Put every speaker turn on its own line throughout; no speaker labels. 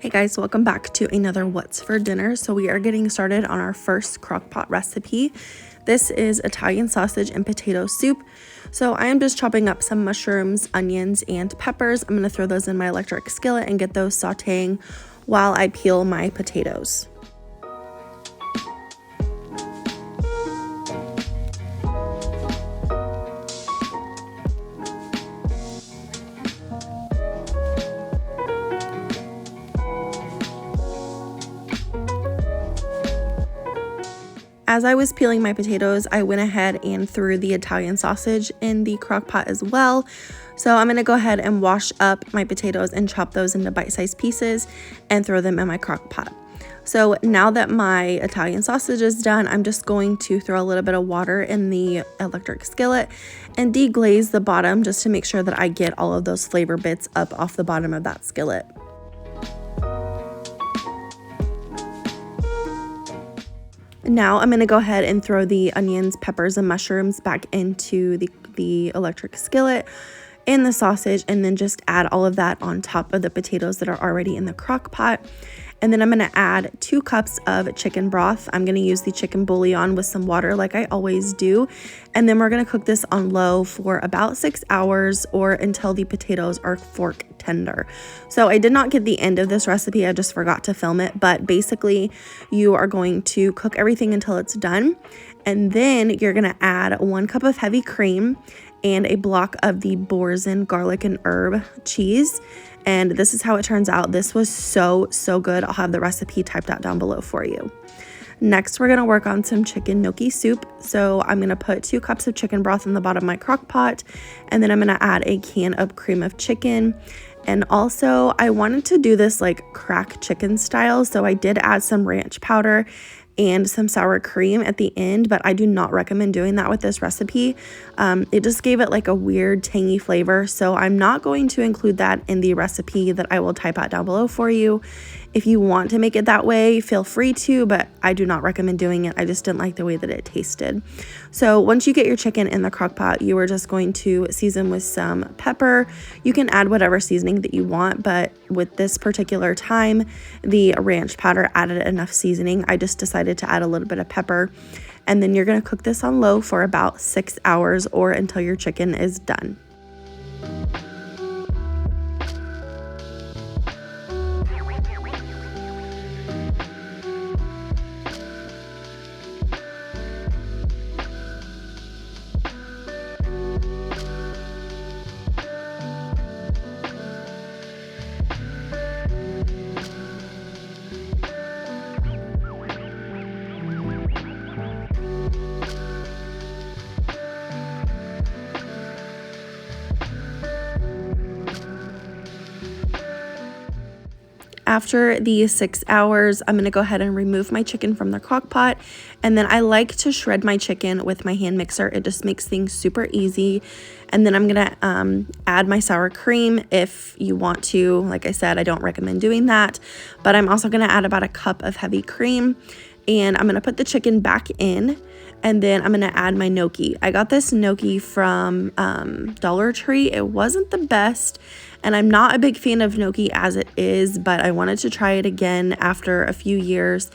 Hey guys, welcome back to another What's for Dinner. So we are getting started on our first crock pot recipe. This is Italian sausage and potato soup. So I am just chopping up some mushrooms, onions, and peppers. I'm going to throw those in my electric skillet and get those sauteing while I peel my potatoes. As I was peeling my potatoes, I went ahead and threw the Italian sausage in the crock pot as well. So I'm going to go ahead and wash up my potatoes and chop those into bite-sized pieces and throw them in my crock pot. So now that my Italian sausage is done, I'm just going to throw a little bit of water in the electric skillet and deglaze the bottom just to make sure that I get all of those flavor bits up off the bottom of that skillet. Now I'm going to go ahead and throw the onions, peppers, and mushrooms back into the electric skillet and the sausage, and then just add all of that on top of the potatoes that are already in the crock pot. And then I'm going to add 2 cups of chicken broth. I'm going to use the chicken bouillon with some water like I always do. And then we're going to cook this on low for about 6 hours or until the potatoes are fork tender. So I did not get the end of this recipe. I just forgot to film it. But basically you are going to cook everything until it's done. And then you're going to add 1 cup of heavy cream and a block of the Boursin Garlic and Herb cheese. And this is how it turns out. This was so good. I'll have the recipe typed out down below for you. Next, we're going to work on some chicken gnocchi soup. So I'm going to put 2 cups of chicken broth in the bottom of my crock pot. And then I'm going to add a can of cream of chicken. And also, I wanted to do this like crack chicken style. So I did add some ranch powder and some sour cream at the end, but I do not recommend doing that with this recipe. It just gave it like a weird tangy flavor, so I'm not going to include that in the recipe that I will type out down below for you. If you want to make it that way, feel free to, but I do not recommend doing it. I just didn't like the way that it tasted. So once you get your chicken in the crock pot, you are just going to season with some pepper. You can add whatever seasoning that you want, but with this particular time, the ranch powder added enough seasoning. I just decided to add a little bit of pepper. And then you're going to cook this on low for about 6 hours or until your chicken is done. After the 6 hours, I'm going to go ahead and remove my chicken from the crock pot. And then I like to shred my chicken with my hand mixer. It just makes things super easy. And then I'm going to add my sour cream if you want to. Like I said, I don't recommend doing that. But I'm also going to add about a cup of heavy cream. And I'm going to put the chicken back in. And then I'm going to add my gnocchi. I got this gnocchi from Dollar Tree. It wasn't the best. And I'm not a big fan of gnocchi as it is, but I wanted to try it again after a few years.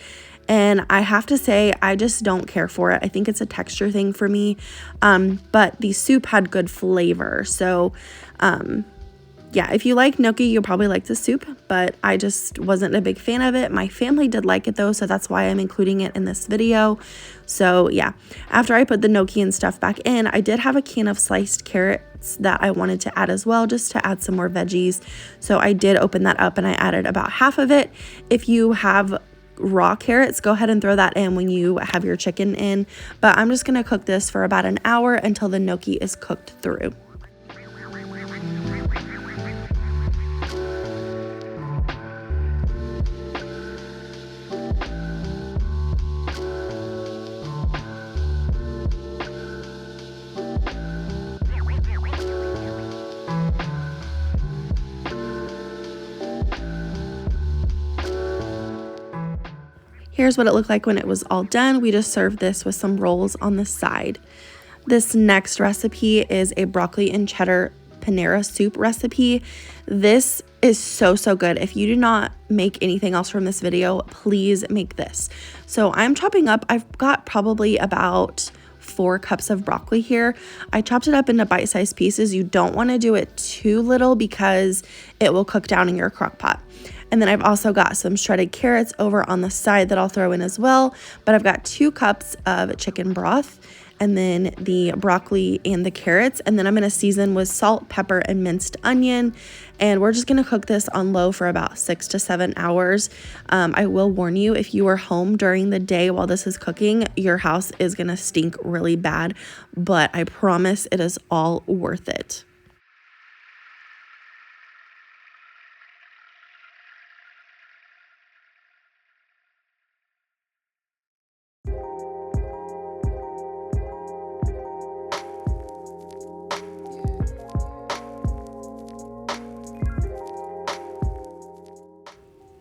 And I have to say, I just don't care for it. I think it's a texture thing for me. But the soup had good flavor. So, yeah, if you like gnocchi, you'll probably like the soup, but I just wasn't a big fan of it. My family did like it though, so that's why I'm including it in this video. So yeah, after I put the gnocchi and stuff back in, I did have a can of sliced carrots that I wanted to add as well, just to add some more veggies. So I did open that up and I added about half of it. If you have raw carrots, go ahead and throw that in when you have your chicken in. But I'm just gonna cook this for about an hour until the gnocchi is cooked through. Here's what it looked like when it was all done. We just served this with some rolls on the side. This next recipe is a broccoli and cheddar Panera soup recipe. This is so, so good. If you do not make anything else from this video, please make this. So I'm chopping up, I've got probably about 4 cups of broccoli here. I chopped it up into bite-sized pieces. You don't want to do it too little because it will cook down in your crock pot. And then I've also got some shredded carrots over on the side that I'll throw in as well. But I've got 2 cups of chicken broth, and then the broccoli and the carrots. And then I'm going to season with salt, pepper, and minced onion. And we're just going to cook this on low for about 6 to 7 hours. I will warn you, if you are home during the day while this is cooking, your house is going to stink really bad. But I promise it is all worth it.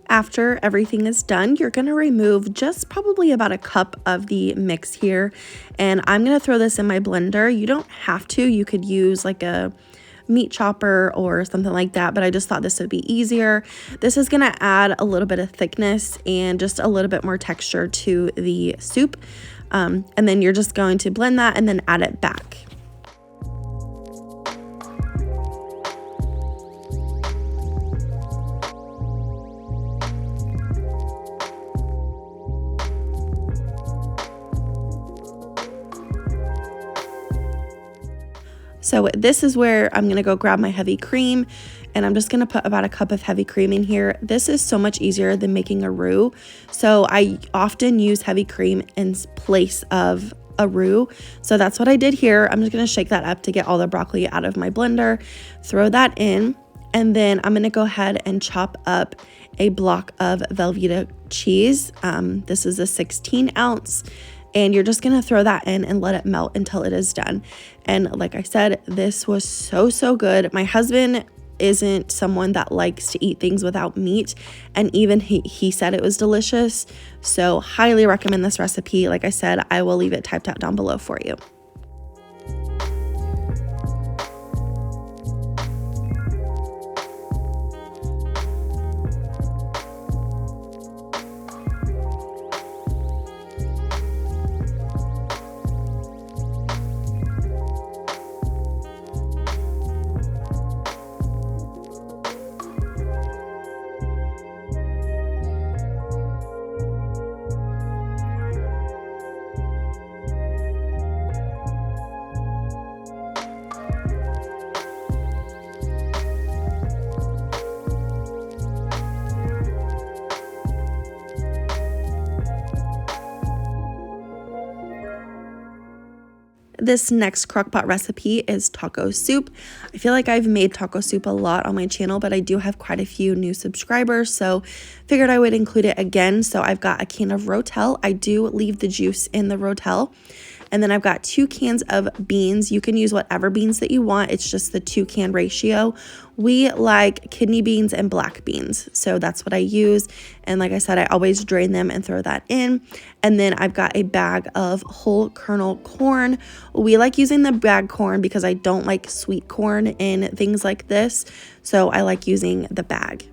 After everything is done, you're going to remove just probably about a cup of the mix here. And I'm going to throw this in my blender. You don't have to. You could use like a meat chopper or something like that, but I just thought this would be easier. This is going to add a little bit of thickness and just a little bit more texture to the soup. And then you're just going to blend that and then add it back. So this is where I'm going to go grab my heavy cream, and I'm just going to put about a cup of heavy cream in here. This is so much easier than making a roux. So I often use heavy cream in place of a roux. So that's what I did here. I'm just going to shake that up to get all the broccoli out of my blender, throw that in, and then I'm going to go ahead and chop up a block of Velveeta cheese. This is a 16 ounce. And you're just going to throw that in and let it melt until it is done. And like I said, this was so, so good. My husband isn't someone that likes to eat things without meat. And even he said it was delicious. So highly recommend this recipe. Like I said, I will leave it typed out down below for you. This next crockpot recipe is taco soup. I feel like I've made taco soup a lot on my channel, but I do have quite a few new subscribers, so figured I would include it again. So I've got a can of Rotel. I do leave the juice in the Rotel. And then I've got 2 cans of beans. You can use whatever beans that you want. It's just the 2-can ratio. We like kidney beans and black beans, so that's what I use. And like I said, I always drain them and throw that in. And then I've got a bag of whole kernel corn. We like using the bag corn because I don't like sweet corn in things like this, so I like using the bag.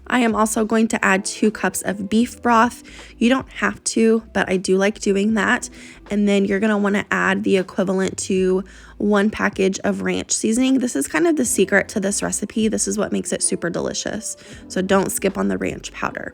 I am also going to add 2 cups of beef broth. You don't have to, but I do like doing that. And then you're going to want to add the equivalent to 1 package of ranch seasoning. This is kind of the secret to this recipe. This is what makes it super delicious. So don't skip on the ranch powder.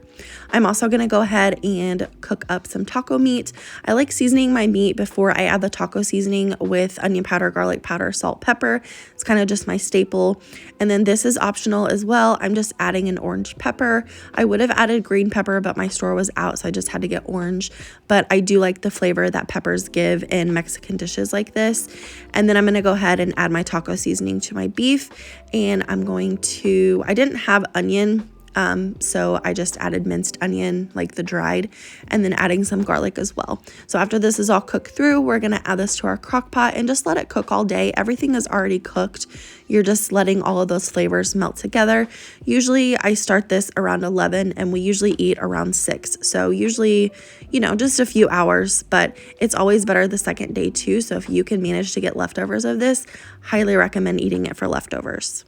I'm also going to go ahead and cook up some taco meat. I like seasoning my meat before I add the taco seasoning with onion powder, garlic powder, salt, pepper. It's kind of just my staple. And then this is optional as well. I'm just adding an orange pepper. I would have added green pepper, but my store was out, so I just had to get orange. But I do like the flavor that peppers give in Mexican dishes like this. And then I'm going to go ahead and add my taco seasoning to my beef. And I'm going to, I didn't have onion So I just added minced onion, like the dried, and then adding some garlic as well. So after this is all cooked through, we're gonna add this to our crock pot and just let it cook all day. Everything is already cooked. You're just letting all of those flavors melt together. Usually I start this around 11 and we usually eat around 6. So usually, just a few hours, but it's always better the second day too. So if you can manage to get leftovers of this, highly recommend eating it for leftovers.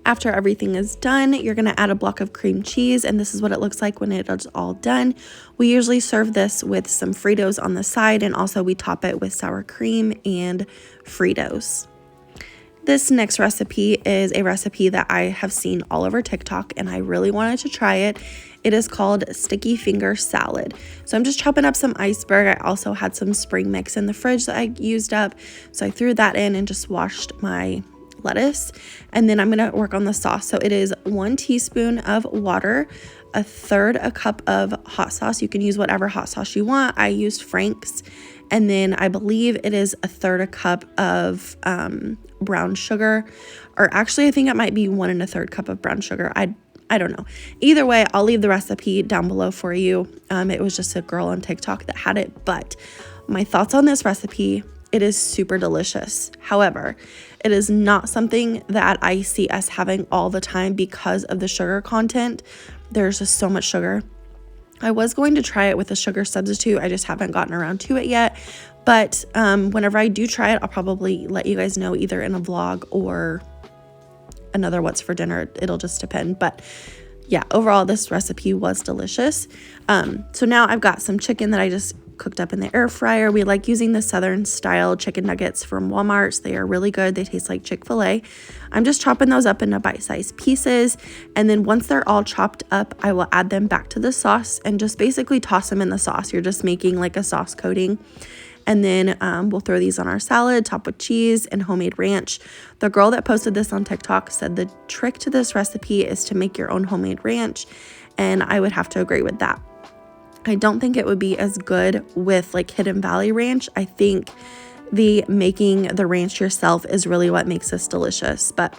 After everything is done, you're gonna add a block of cream cheese, and this is what it looks like when it is all done. We usually serve this with some Fritos on the side, and also we top it with sour cream and Fritos. This next recipe is a recipe that I have seen all over TikTok, and I really wanted to try it. It is called sticky finger salad. So I'm just chopping up some iceberg. I also had some spring mix in the fridge that I used up, so I threw that in and just washed my lettuce, and then I'm gonna work on the sauce. So it is 1 teaspoon of water, 1/3 a cup of hot sauce. You can use whatever hot sauce you want. I used Frank's, and then I believe it is 1/3 a cup of brown sugar, or actually I think it might be 1 1/3 cup of brown sugar. I don't know. Either way, I'll leave the recipe down below for you. It was just a girl on TikTok that had it, but my thoughts on this recipe: it is super delicious. However, it is not something that I see us having all the time because of the sugar content. There's just so much sugar. I was going to try it with a sugar substitute. I just haven't gotten around to it yet. But whenever I do try it, I'll probably let you guys know either in a vlog or another what's for dinner. It'll just depend. But yeah, overall, this recipe was delicious. So now I've got some chicken that I just cooked up in the air fryer. We like using the Southern style chicken nuggets from Walmart. They are really good. They taste like Chick-fil-A. I'm just chopping those up into bite-sized pieces, and then once they're all chopped up, I will add them back to the sauce and just basically toss them in the sauce. You're just making like a sauce coating, and then we'll throw these on our salad, topped with cheese and homemade ranch. The girl that posted this on TikTok said the trick to this recipe is to make your own homemade ranch, and I would have to agree with that. I don't think it would be as good with like Hidden Valley ranch. I think the making the ranch yourself is really what makes this delicious. But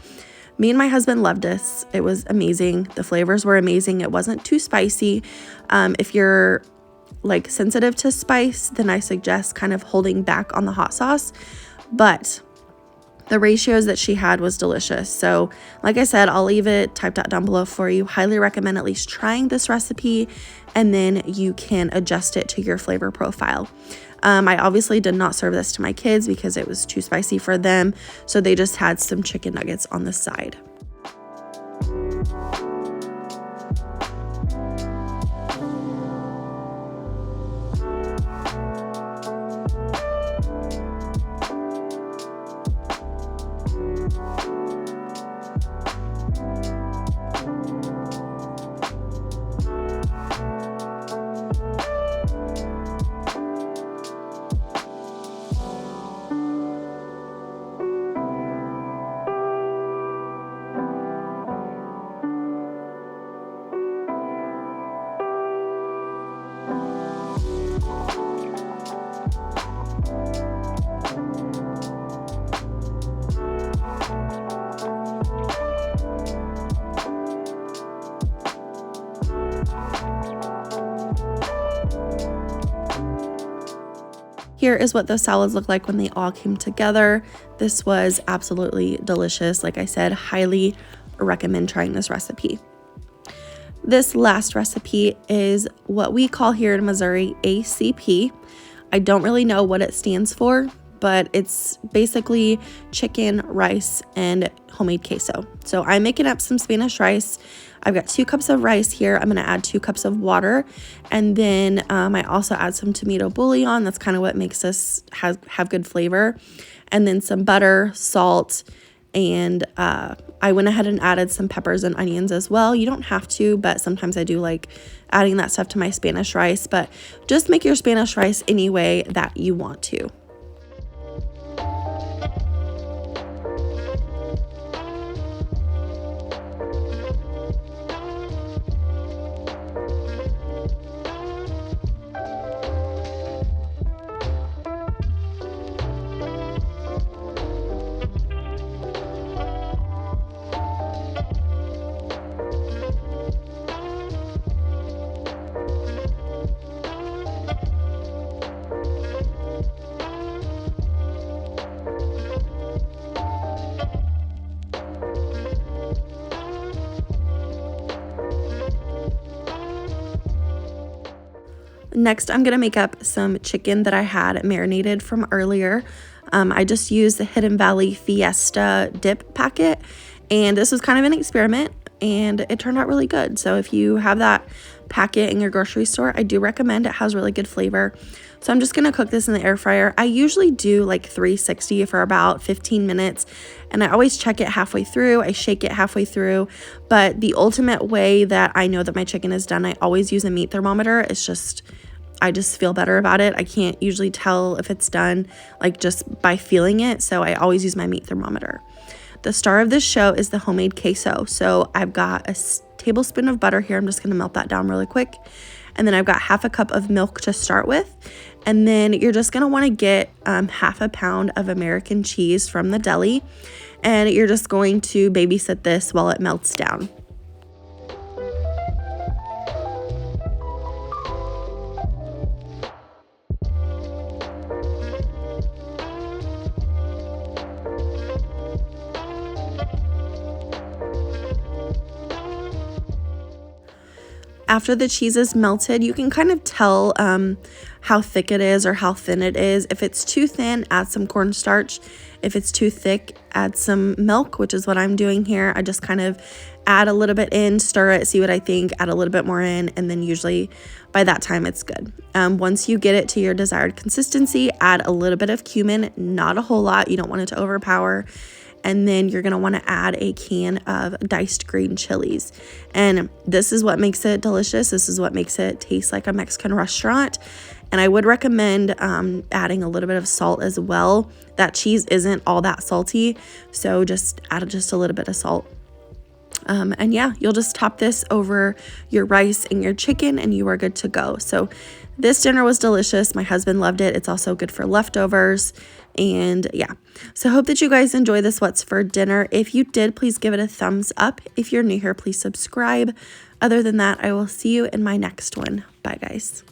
me and my husband loved this. It was amazing. The flavors were amazing. It wasn't too spicy. If you're like sensitive to spice, then I suggest kind of holding back on the hot sauce. But the ratios that she had was delicious. So like I said, I'll leave it typed out down below for you. Highly recommend at least trying this recipe, and then you can adjust it to your flavor profile. I obviously did not serve this to my kids because it was too spicy for them, so they just had some chicken nuggets on the side. Here is what those salads look like when they all came together. This was absolutely delicious. Like I said, highly recommend trying this recipe. This last recipe is what we call here in Missouri ACP. I don't really know what it stands for, but it's basically chicken, rice, and homemade queso. So I'm making up some Spanish rice. I've got 2 cups of rice here. I'm gonna add 2 cups of water. And then I also add some tomato bouillon. That's kind of what makes this have good flavor. And then some butter, salt, and I went ahead and added some peppers and onions as well. You don't have to, but sometimes I do like adding that stuff to my Spanish rice, but just make your Spanish rice any way that you want to. Next, I'm going to make up some chicken that I had marinated from earlier. I just used the Hidden Valley Fiesta dip packet, and this was kind of an experiment, and it turned out really good. So if you have that packet in your grocery store, I do recommend. It has really good flavor. So I'm just going to cook this in the air fryer. I usually do like 360 for about 15 minutes, and I always check it halfway through. I shake it halfway through, but the ultimate way that I know that my chicken is done, I always use a meat thermometer. I just feel better about it. I can't usually tell if it's done like just by feeling it, so I always use my meat thermometer. The star of this show is the homemade queso. So I've got a tablespoon of butter here. I'm just gonna melt that down really quick. And then I've got half a cup of milk to start with. And then you're just gonna wanna get half a pound of American cheese from the deli. And you're just going to babysit this while it melts down. After the cheese is melted, you can kind of tell how thick it is or how thin it is. If it's too thin, add some cornstarch. If it's too thick, add some milk, which is what I'm doing here. I just kind of add a little bit in, stir it, see what I think, add a little bit more in, and then usually by that time it's good. Once you get it to your desired consistency, add a little bit of cumin, not a whole lot. You don't want it to overpower. And then you're going to want to add a can of diced green chilies. And this is what makes it delicious. This is what makes it taste like a Mexican restaurant. And I would recommend adding a little bit of salt as well. That cheese isn't all that salty, so just add just a little bit of salt. And yeah, you'll just top this over your rice and your chicken and you are good to go. So this dinner was delicious. My husband loved it. It's also good for leftovers. And yeah, so I hope that you guys enjoy this What's for Dinner. If you did, please give it a thumbs up. If you're new here, please subscribe. Other than that, I will see you in my next one. Bye, guys.